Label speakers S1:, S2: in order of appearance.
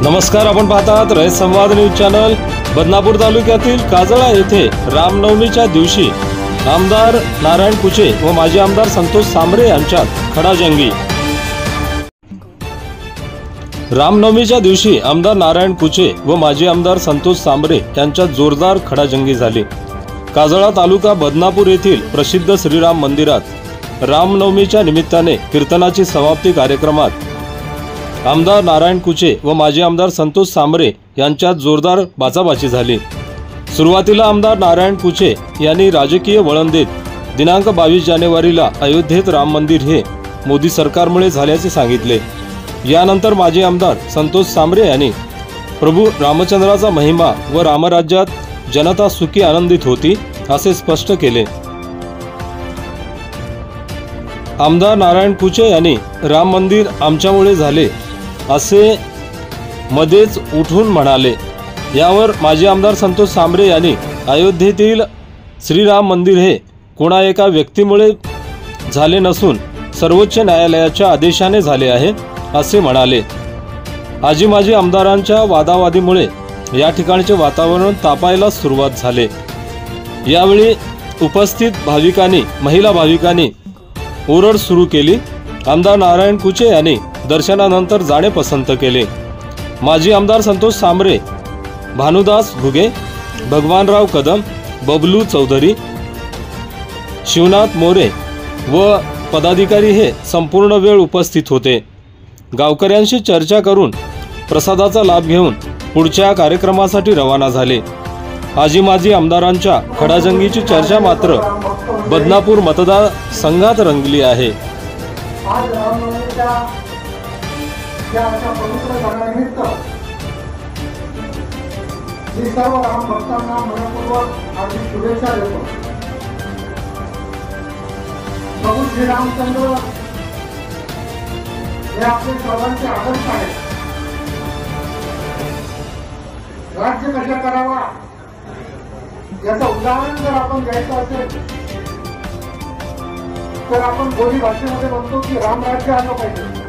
S1: नमस्कार, आपण पाहतात रयत संवाद न्यूज चॅनल। बदनापूर तालुक्यातील काजळा येथे रामनवमीच्या दिवशी आमदार नारायण कुचे व माजी आमदार संतोष सांबरे यांच्यात खडाजंगी। रामनवमीच्या दिवशी आमदार नारायण कुचे व माजी आमदार संतोष सांबरे यांच्यात जोरदार खडाजंगी झाली। काजळा तालुका बदनापूर येथील प्रसिद्ध श्रीराम मंदिरात रामनवमीच्या निमित्ताने कीर्तनाची समाप्ती कार्यक्रमात आमदार नारायण कुचे व माजी आमदार संतोष सांबरे यांच्यात जोरदार बाचाबाची झाली। सुरुवातीला आमदार नारायण कुचे यांनी राजकीय वळण देत दिनांक 22 जानेवारीला अयोध्येत राम मंदिर हे मोदी सरकारमुळे झाल्याचे सांगितले। यानंतर माजी आमदार संतोष सांबरे यांनी प्रभू रामचंद्राचा महिमा व रामराज्यात जनता सुखी आनंदित होती असे स्पष्ट केले। आमदार नारायण कुचे यांनी राम मंदिर आमच्यामुळे झाले असे मध्येच उठून म्हणाले। यावर माजी आमदार संतोष सांबरे यांनी अयोध्येतील श्रीराम मंदिर हे कोणा एका व्यक्तीमुळे झाले नसून सर्वोच्च न्यायालयाच्या आदेशाने झाले आहे असे म्हणाले। आजी माजी आमदारांच्या वादावादीमुळे या ठिकाणचे वातावरण तापायला सुरुवात झाले। यावेळी उपस्थित भाविकांनी महिला भाविकांनी ओरड सुरू केली। आमदार नारायण कुचे यांनी दर्शनानंतर जाणे पसंत केले। माजी आमदार संतोष सांबरे, भानुदास घुगे, भगवानराव कदम, बबलू चौधरी, शिवनाथ मोरे व पदाधिकारी हे संपूर्ण वेळ उपस्थित होते। गावकऱ्यांशी चर्चा करून प्रसादाचा लाभ घेऊन पुढच्या कार्यक्रमासाठी रवाना झाले। आजी माजी आमदारांच्या खडाजंगीची चर्चा मात्र बदनापूर मतदार संघात रंगली आहे।
S2: आज रामनवमीच्या या अशा पवित्र सणानिमित्त मी सर्व राम भक्तांना मनपूर्वक हार्दिक शुभेच्छा देतो। प्रभू श्रीरामचंद्र हे आपले सर्वांचे आदर्श आहेत। राज्य कशा करावा याचं उदाहरण जर आपण द्यायचं असेल तर आपण बोली भाषेमध्ये म्हणतो की रामराज्य आलं पाहिजे।